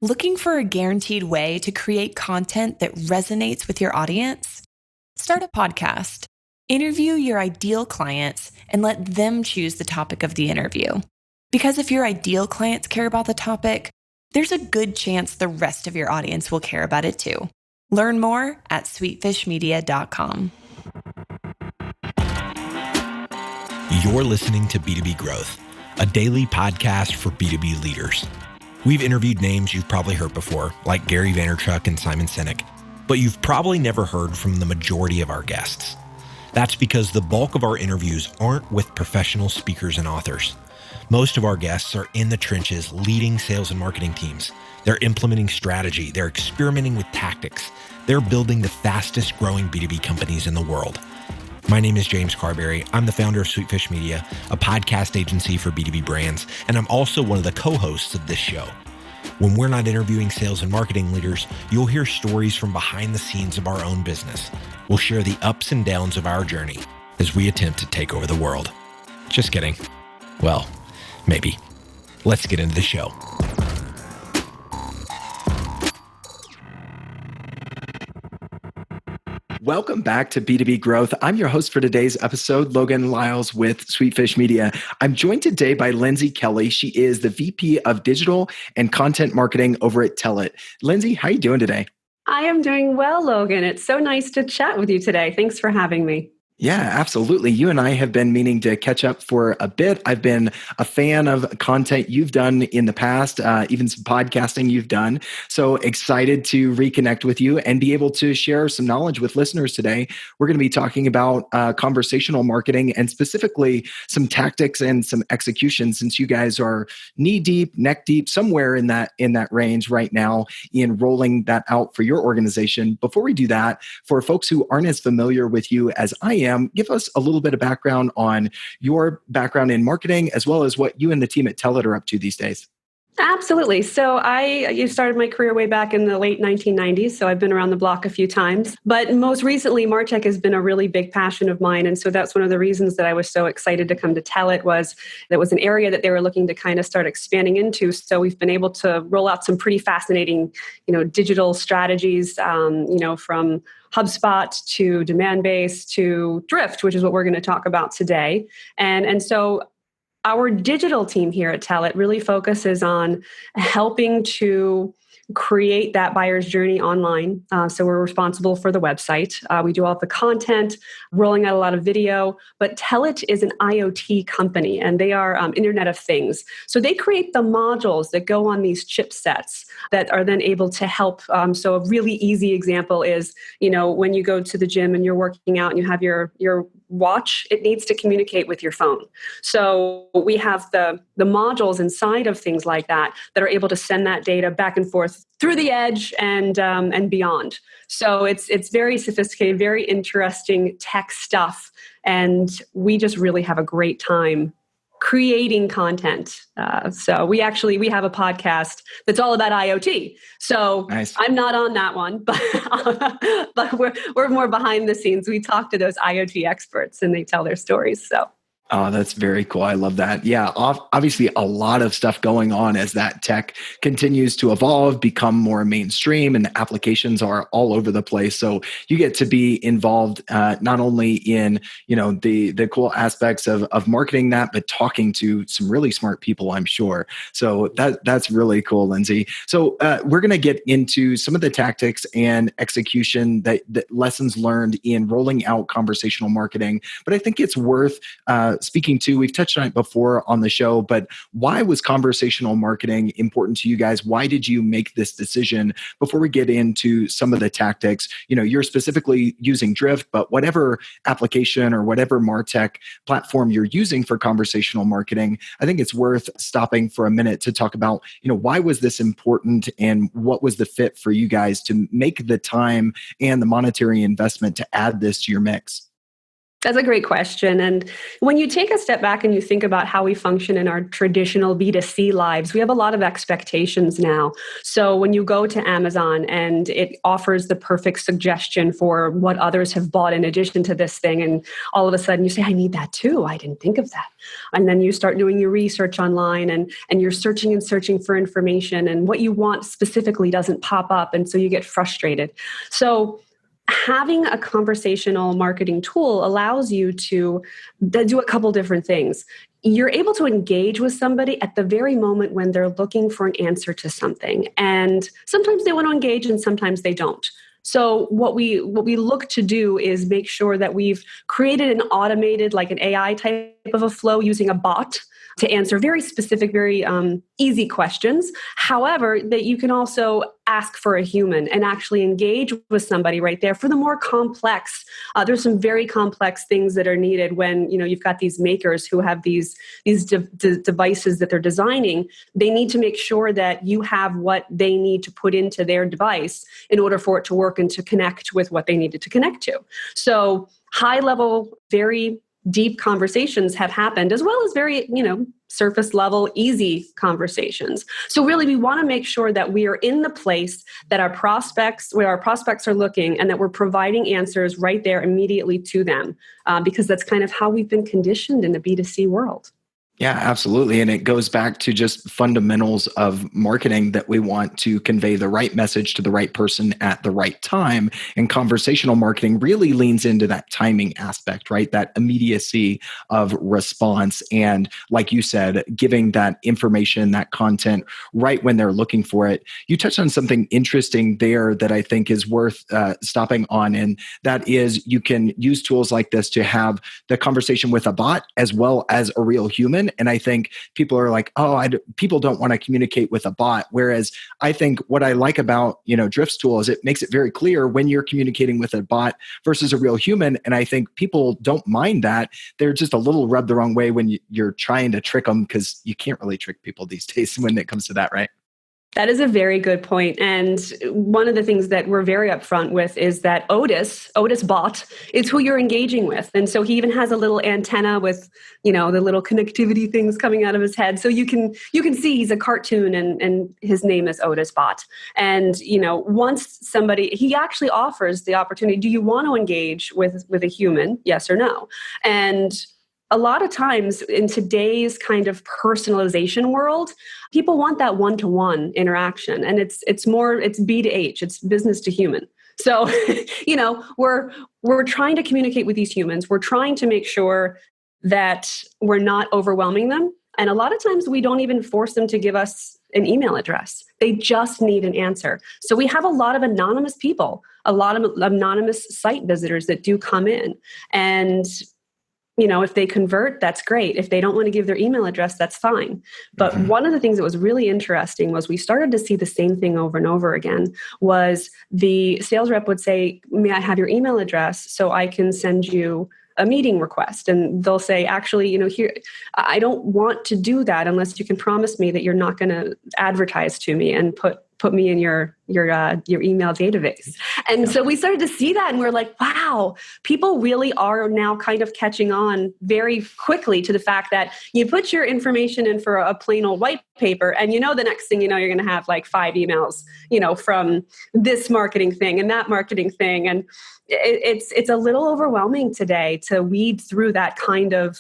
Looking for a guaranteed way to create content that resonates with your audience? Start a podcast. Interview your ideal clients and let them choose the topic of the interview. Because if your ideal clients care about the topic, there's a good chance the rest of your audience will care about it too. Learn more at sweetfishmedia.com. You're listening to B2B Growth, a daily podcast for B2B leaders. We've interviewed names you've probably heard before, like Gary Vaynerchuk and Simon Sinek, but you've probably never heard from the majority of our guests. That's because the bulk of our interviews aren't with professional speakers and authors. Most of our guests are in the trenches leading sales and marketing teams. They're implementing strategy. They're experimenting with tactics. They're building the fastest growing B2B companies in the world. My name is James Carberry. I'm the founder of Sweetfish Media, a podcast agency for B2B brands, and I'm also one of the co-hosts of this show. When we're not interviewing sales and marketing leaders, you'll hear stories from behind the scenes of our own business. We'll share the ups and downs of our journey as we attempt to take over the world. Just kidding. Well, maybe. Let's get into the show. Welcome back to B2B Growth. I'm your host for today's episode, Logan Lyles with Sweetfish Media. I'm joined today by Lindsay Kelley. She is the VP of Digital and Content Marketing over at Telit. Lindsay, how are you doing today? I am doing well, Logan. It's so nice to chat with you today. Thanks for having me. Yeah, absolutely. You and I have been meaning to catch up for a bit. I've been a fan of content you've done in the past, even some podcasting you've done. So excited to reconnect with you and be able to share some knowledge with listeners today. We're going to be talking about conversational marketing and specifically some tactics and some execution, since you guys are knee deep, neck deep, somewhere in that range right now in rolling that out for your organization. Before we do that, for folks who aren't as familiar with you as I am, give us a little bit of background on your background in marketing, as well as what you and the team at Telit are up to these days. Absolutely. So I started my career way back in the late 1990s. So I've been around the block a few times. But most recently, MarTech has been a really big passion of mine. And so that's one of the reasons that I was so excited to come to Telit was that was an area that they were looking to kind of start expanding into. So we've been able to roll out some pretty fascinating, digital strategies, from HubSpot to demand-based to Drift, which is what we're going to talk about today. And so our digital team here at Telit really focuses on helping to create that buyer's journey online. So we're responsible for the website. We do all of the content, rolling out a lot of video, but Telit is an IoT company and they are Internet of Things. So they create the modules that go on these chipsets that are then able to help. So a really easy example is, when you go to the gym and you're working out and you have your watch, it needs to communicate with your phone. So we have the modules inside of things like that are able to send that data back and forth through the edge and beyond. So it's very sophisticated, very interesting tech stuff, and we just really have a great time creating content. So we have a podcast that's all about IoT. So nice. I'm not on that one, but we're more behind the scenes. We talk to those IoT experts and they tell their stories. So. Oh, that's very cool. I love that. Yeah, obviously a lot of stuff going on as that tech continues to evolve, become more mainstream, and the applications are all over the place. So you get to be involved not only in the cool aspects of marketing that, but talking to some really smart people, I'm sure. So that's really cool, Lindsay. So we're going to get into some of the tactics and execution that lessons learned in rolling out conversational marketing. But I think it's worth speaking to, we've touched on it before on the show, but why was conversational marketing important to you guys? Why did you make this decision? Before we get into some of the tactics, you're specifically using Drift, but whatever application or whatever MarTech platform you're using for conversational marketing, I think it's worth stopping for a minute to talk about, why was this important and what was the fit for you guys to make the time and the monetary investment to add this to your mix? That's a great question. And when you take a step back and you think about how we function in our traditional B2C lives, we have a lot of expectations now. So when you go to Amazon and it offers the perfect suggestion for what others have bought in addition to this thing, and all of a sudden you say, I need that too. I didn't think of that. And then you start doing your research online and you're searching and searching for information, and what you want specifically doesn't pop up. And so you get frustrated. So having a conversational marketing tool allows you to do a couple different things. You're able to engage with somebody at the very moment when they're looking for an answer to something. And sometimes they want to engage and sometimes they don't. So what we look to do is make sure that we've created an automated, like an AI type of a flow using a bot to answer very specific, very easy questions. However, that you can also ask for a human and actually engage with somebody right there for the more complex. There's some very complex things that are needed when you've got these makers who have these devices that they're designing. They need to make sure that you have what they need to put into their device in order for it to work and to connect with what they needed to connect to. So high level, very deep conversations have happened, as well as very, surface level, easy conversations. So really, we want to make sure that we are in the place that where our prospects are looking, and that we're providing answers right there immediately to them, because that's kind of how we've been conditioned in the B2C world. Yeah, absolutely. And it goes back to just fundamentals of marketing, that we want to convey the right message to the right person at the right time. And conversational marketing really leans into that timing aspect, right? That immediacy of response. And like you said, giving that information, that content right when they're looking for it. You touched on something interesting there that I think is worth stopping on. And that is, you can use tools like this to have the conversation with a bot as well as a real human. And I think people are like, people don't want to communicate with a bot. Whereas I think what I like about, Drift's tool is it makes it very clear when you're communicating with a bot versus a real human. And I think people don't mind that. They're just a little rubbed the wrong way when you're trying to trick them, because you can't really trick people these days when it comes to that, right? That is a very good point. And one of the things that we're very upfront with is that Otis bot, is who you're engaging with. And so he even has a little antenna with, the little connectivity things coming out of his head. So you can see he's a cartoon, and his name is Otis bot. And, once he actually offers the opportunity, do you want to engage with a human? Yes or no? And a lot of times in today's kind of personalization world, people want that one-to-one interaction. And it's B to H, it's business to human. So, we're trying to communicate with these humans. We're trying to make sure that we're not overwhelming them. And a lot of times we don't even force them to give us an email address. They just need an answer. So we have a lot of anonymous people, a lot of anonymous site visitors that do come in. And if they convert, that's great. If they don't want to give their email address, that's fine. But one of the things that was really interesting was we started to see the same thing over and over again. Was the sales rep would say, may I have your email address so I can send you a meeting request? And they'll say, actually, here, I don't want to do that unless you can promise me that you're not going to advertise to me and put me in your email database. And so we started to see that, and we're like, wow, people really are now kind of catching on very quickly to the fact that you put your information in for a plain old white paper, and the next thing you know, you're going to have like 5 emails, from this marketing thing and that marketing thing. And it's a little overwhelming today to weed through that kind of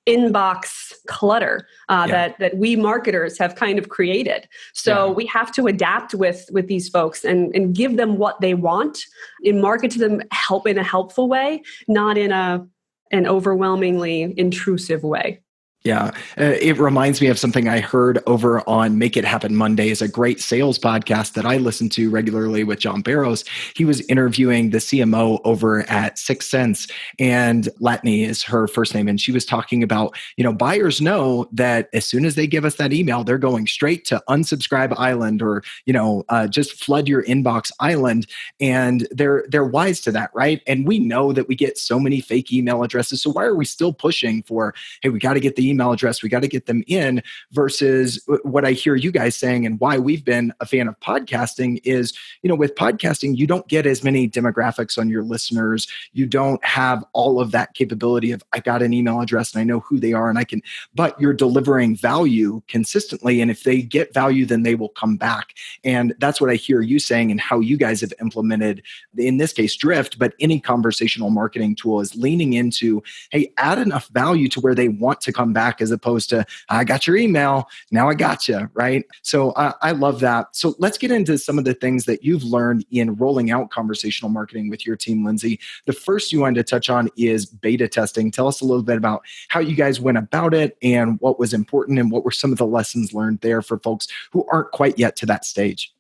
inbox clutter that we marketers have kind of created. So we have to adapt with these folks and give them what they want and market to them in a helpful way, not in an overwhelmingly intrusive way. Yeah, it reminds me of something I heard over on Make It Happen Mondays, a great sales podcast that I listen to regularly with John Barrows. He was interviewing the CMO over at 6 Sense, and Latney is her first name. And she was talking about, buyers know that as soon as they give us that email, they're going straight to unsubscribe island, or, just flood your inbox island. And they're wise to that, right? And we know that we get so many fake email addresses. So why are we still pushing for, hey, we got to get the the email address. We got to get them in versus what I hear you guys saying and why we've been a fan of podcasting is, with podcasting, you don't get as many demographics on your listeners. You don't have all of that capability of, I got an email address and I know who they are and but you're delivering value consistently. And if they get value, then they will come back. And that's what I hear you saying and how you guys have implemented, in this case, Drift, but any conversational marketing tool is leaning into, hey, add enough value to where they want to come back as opposed to, I got your email, now I got you, right? So I love that. So let's get into some of the things that you've learned in rolling out conversational marketing with your team, Lindsay. The first you wanted to touch on is beta testing. Tell us a little bit about how you guys went about it and what was important and what were some of the lessons learned there for folks who aren't quite yet to that stage.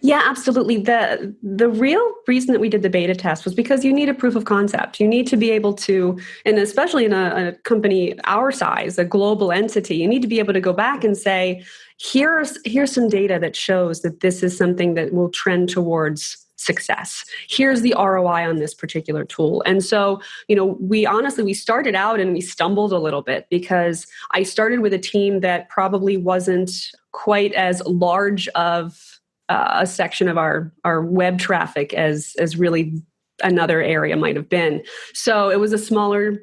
Yeah, absolutely. The real reason that we did the beta test was because you need a proof of concept. You need to be able to, and especially in a company our size, a global entity, you need to be able to go back and say, here's some data that shows that this is something that will trend towards success. Here's the ROI on this particular tool. And so, we started out and we stumbled a little bit because I started with a team that probably wasn't quite as large of a section of our web traffic as really another area might have been. So it was a smaller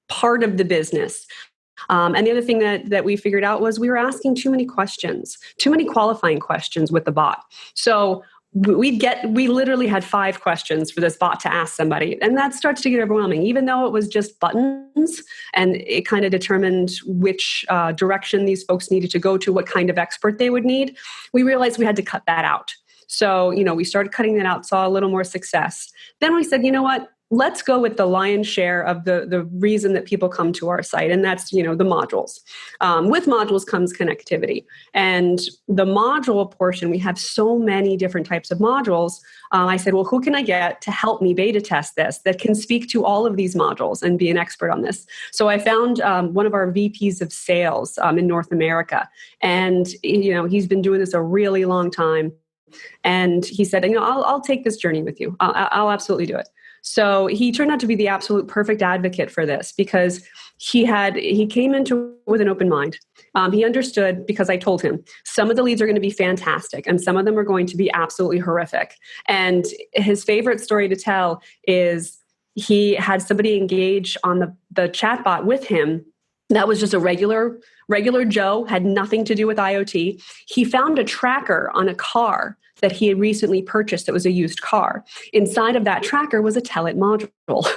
part of the business. And the other thing that we figured out was we were asking too many questions, too many qualifying questions with the bot. So we literally had 5 questions for this bot to ask somebody. And that starts to get overwhelming, even though it was just buttons and it kind of determined which direction these folks needed to go to, what kind of expert they would need. We realized we had to cut that out. So, we started cutting that out, saw a little more success. Then we said, you know what? Let's go with the lion's share of the reason that people come to our site. And that's, the modules. With modules comes connectivity. And the module portion, we have so many different types of modules. I said, well, who can I get to help me beta test this that can speak to all of these modules and be an expert on this? So I found one of our VPs of sales in North America. And, he's been doing this a really long time. And he said, I'll take this journey with you. I'll absolutely do it. So he turned out to be the absolute perfect advocate for this because he came into with an open mind. He understood because I told him some of the leads are going to be fantastic and some of them are going to be absolutely horrific. And his favorite story to tell is he had somebody engage on the chatbot with him. That was just a regular Joe, had nothing to do with IoT. He found a tracker on a car that he had recently purchased that was a used car. Inside of that tracker was a Telit module.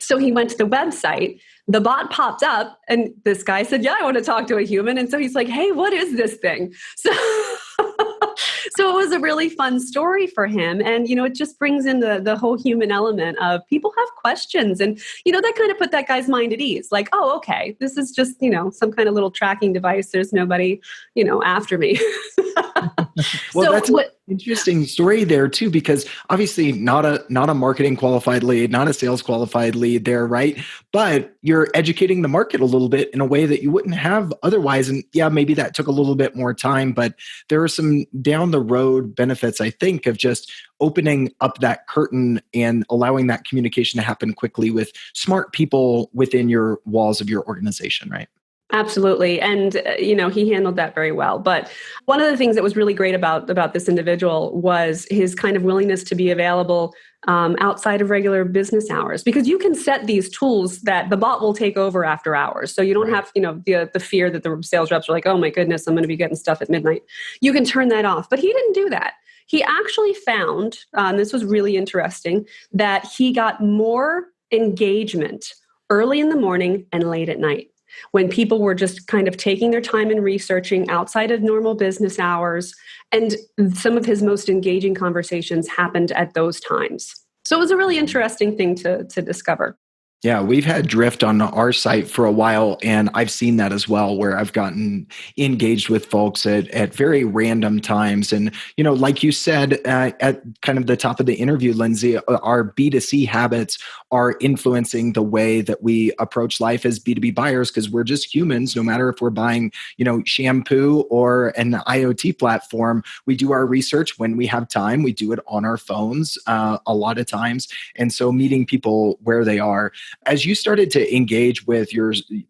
So he went to the website, the bot popped up, and this guy said, yeah, I want to talk to a human. And so he's like, hey, what is this thing? So it was a really fun story for him. And, it just brings in the whole human element of people have questions. And, that kind of put that guy's mind at ease. Like, oh, okay, this is just, some kind of little tracking device. There's nobody, after me. Well, so that's an interesting story there too, because obviously not a marketing qualified lead, not a sales qualified lead there, right? But you're educating the market a little bit in a way that you wouldn't have otherwise. And yeah, maybe that took a little bit more time, but there are some down the road benefits, I think, of just opening up that curtain and allowing that communication to happen quickly with smart people within your walls of your organization, right? Absolutely. And, he handled that very well. But one of the things that was really great about this individual was his kind of willingness to be available outside of regular business hours, because you can set these tools that the bot will take over after hours. So you don't have, the fear that the sales reps are like, oh my goodness, I'm going to be getting stuff at midnight. You can turn that off. But he didn't do that. He actually found, and this was really interesting, that he got more engagement early in the morning and late at night, when people were just kind of taking their time and researching outside of normal business hours. And some of his most engaging conversations happened at those times. So it was a really interesting thing to discover. Yeah, we've had Drift on our site for a while, and I've seen that as well, where I've gotten engaged with folks at very random times. And, like you said at kind of the top of the interview, Lindsay, our B2C habits are influencing the way that we approach life as B2B buyers, because we're just humans. No matter if we're buying, shampoo or an IoT platform, we do our research when we have time. We do it on our phones a lot of times. And so meeting people where they are. As you started to engage with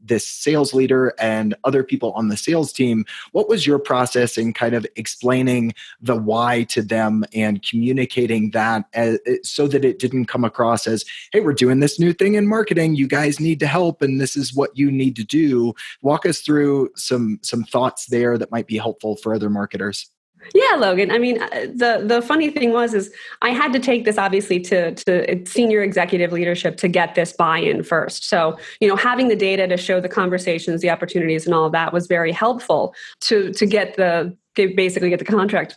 this sales leader and other people on the sales team, what was your process in kind of explaining the why to them and communicating that so that it didn't come across as, hey, we're doing this new thing in marketing, you guys need to help, and this is what you need to do? Walk us through some thoughts there that might be helpful for other marketers. Yeah, Logan. I mean, the funny thing is I had to take this obviously to senior executive leadership to get this buy-in first. So, having the data to show the conversations, the opportunities, and all of that was very helpful to basically get the contract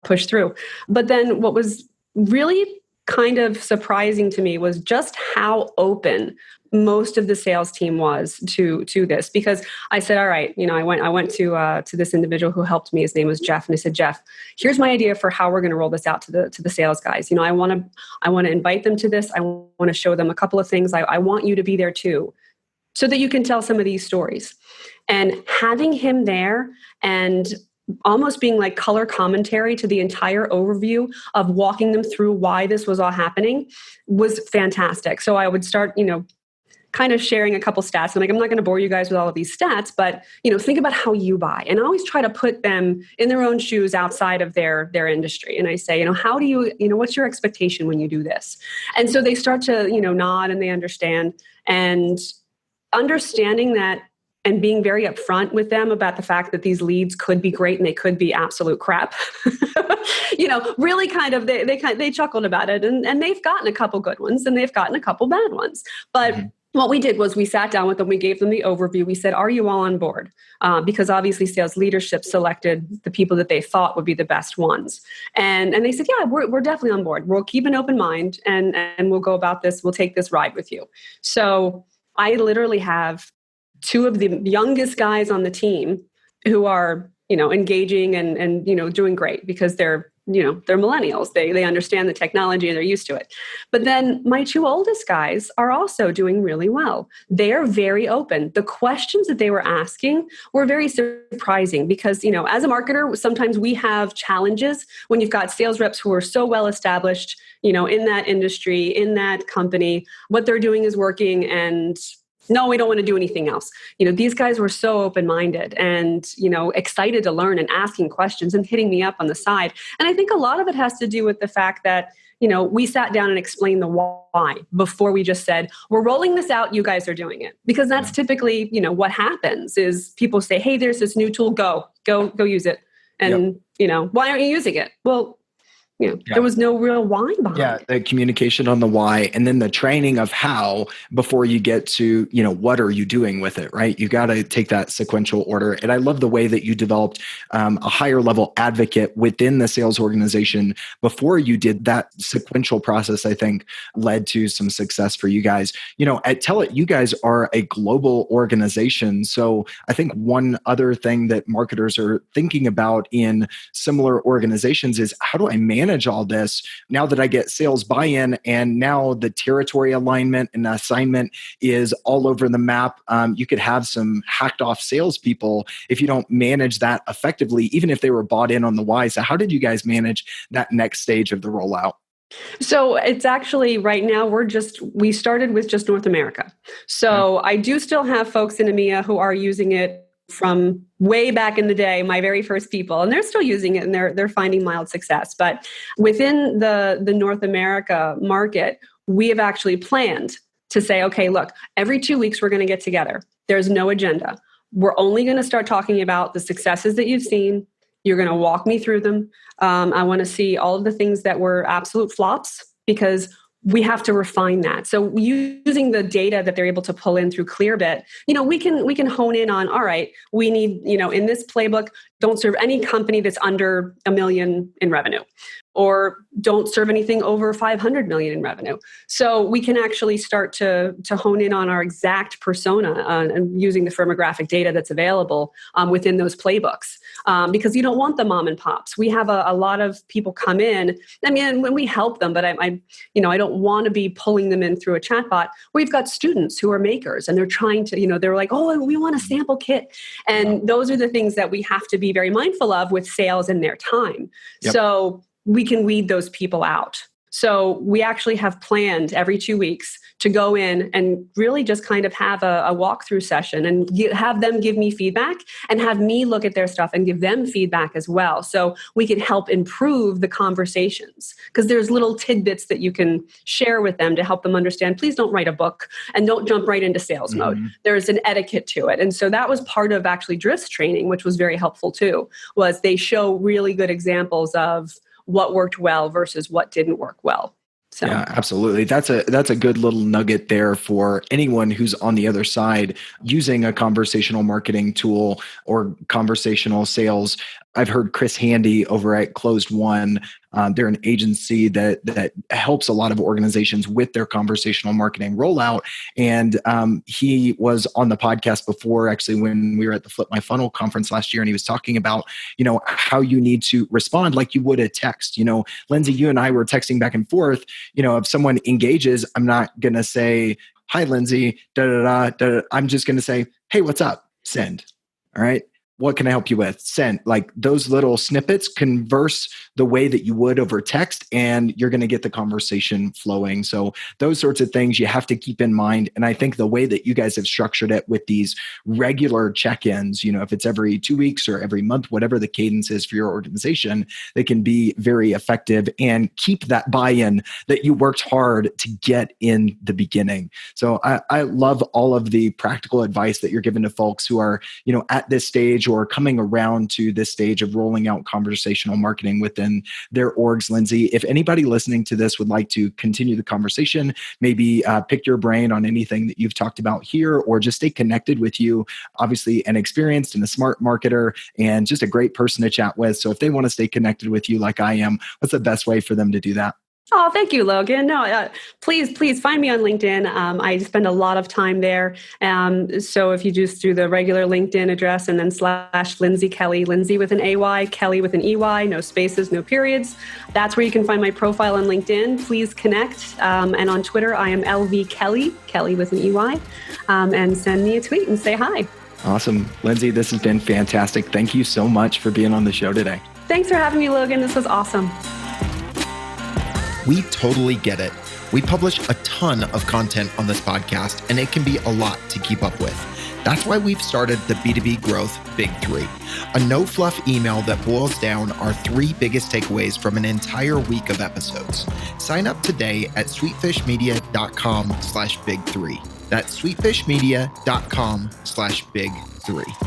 pushed through. But then what was really kind of surprising to me was just how open most of the sales team was to this, because I said, all right, I went to this individual who helped me. His name was Jeff, and I said, Jeff, here's my idea for how we're going to roll this out to the sales guys. I want to invite them to this. I want to show them a couple of things. I want you to be there too, so that you can tell some of these stories. And having him there and almost being like color commentary to the entire overview of walking them through why this was all happening was fantastic. So I would start, kind of sharing a couple stats. I'm not going to bore you guys with all of these stats, but, think about how you buy. And I always try to put them in their own shoes outside of their industry. And I say, how do you, what's your expectation when you do this? And so they start to, nod, and they understand. And understanding that and being very upfront with them about the fact that these leads could be great and they could be absolute crap, really kind of, they chuckled about it, and they've gotten a couple good ones and they've gotten a couple bad ones. But what we did was we sat down with them, we gave them the overview. We said, are you all on board? Because obviously sales leadership selected the people that they thought would be the best ones. And they said, yeah, we're definitely on board. We'll keep an open mind and we'll go about this. We'll take this ride with you. So I literally have two of the youngest guys on the team who are, engaging and doing great because they're millennials. They understand the technology and they're used to it. But then my two oldest guys are also doing really well. They are very open. The questions that they were asking were very surprising because, as a marketer, sometimes we have challenges when you've got sales reps who are so well established, in that industry, in that company, what they're doing is working, and no, we don't want to do anything else. These guys were so open-minded and, excited to learn and asking questions and hitting me up on the side. And I think a lot of it has to do with the fact that, we sat down and explained the why before we just said, we're rolling this out, you guys are doing it. Because that's typically, what happens is people say, hey, there's this new tool, go use it. And, why aren't you using it? Well, there was no real why behind it. Yeah, the communication on the why, and then the training of how before you get to, what are you doing with it, right? You got to take that sequential order. And I love the way that you developed a higher level advocate within the sales organization before you did that sequential process. I think led to some success for you guys. At Telit, you guys are a global organization. So I think one other thing that marketers are thinking about in similar organizations is, how do I manage all this now that I get sales buy-in, and now the territory alignment and assignment is all over the map? You could have some hacked off salespeople if you don't manage that effectively, even if they were bought in on the why. So how did you guys manage that next stage of the rollout? So it's actually right now we started with just North America. So I do still have folks in EMEA who are using it from way back in the day, my very first people, and they're still using it and they're finding mild success. But within the North America market, we have actually planned to say, okay, look, every 2 weeks we're going to get together. There's no agenda. We're only going to start talking about the successes that you've seen. You're going to walk me through them. I want to see all of the things that were absolute flops, because we have to refine that. So using the data that they're able to pull in through Clearbit, we can hone in on, all right, we need, in this playbook, don't serve any company that's under $1 million in revenue, or don't serve anything over 500 million in revenue. So we can actually start to hone in on our exact persona and using the firmographic data that's available within those playbooks. Because you don't want the mom and pops. We have a lot of people come in. I mean, when we help them, but I don't want to be pulling them in through a chatbot. We've got students who are makers, and they're trying to, they're like, oh, we want a sample kit. And those are the things that we have to be very mindful of with sales and their time. Yep. So we can weed those people out. So we actually have planned every 2 weeks to go in and really just kind of have a walkthrough session and have them give me feedback and have me look at their stuff and give them feedback as well. So we can help improve the conversations, because there's little tidbits that you can share with them to help them understand. Please don't write a book and don't jump right into sales mode. There's an etiquette to it. And so that was part of actually Drift's training, which was very helpful too, was they show really good examples of what worked well versus what didn't work well. So. Yeah, absolutely. That's a good little nugget there for anyone who's on the other side using a conversational marketing tool or conversational sales. I've heard Chris Handy over at Closed One. They're an agency that helps a lot of organizations with their conversational marketing rollout. And he was on the podcast before, actually, when we were at the Flip My Funnel conference last year, and he was talking about, how you need to respond like you would a text. Lindsay, you and I were texting back and forth. If someone engages, I'm not going to say, "Hi, Lindsay, I'm just going to say, "Hey, what's up?" Send. All right. What can I help you with? Send. Like those little snippets converse the way that you would over text, and you're going to get the conversation flowing. So those sorts of things you have to keep in mind. And I think the way that you guys have structured it with these regular check-ins, if it's every 2 weeks or every month, whatever the cadence is for your organization, they can be very effective and keep that buy-in that you worked hard to get in the beginning. So I love all of the practical advice that you're giving to folks who are, at this stage or coming around to this stage of rolling out conversational marketing within their orgs. Lindsay, if anybody listening to this would like to continue the conversation, maybe pick your brain on anything that you've talked about here, or just stay connected with you, obviously an experienced and a smart marketer and just a great person to chat with. So if they want to stay connected with you like I am, what's the best way for them to do that? Oh, thank you, Logan. No, please find me on LinkedIn. I spend a lot of time there. So if you just do the regular LinkedIn address and then / Lindsay Kelley, Lindsay with an AY, Kelley with an EY, no spaces, no periods. That's where you can find my profile on LinkedIn. Please connect. And on Twitter, I am LV Kelley, Kelley with an EY, and send me a tweet and say hi. Awesome. Lindsay, this has been fantastic. Thank you so much for being on the show today. Thanks for having me, Logan. This was awesome. We totally get it. We publish a ton of content on this podcast, and it can be a lot to keep up with. That's why we've started the B2B Growth Big Three, a no-fluff email that boils down our 3 biggest takeaways from an entire week of episodes. Sign up today at sweetfishmedia.com/big3. That's sweetfishmedia.com/big3.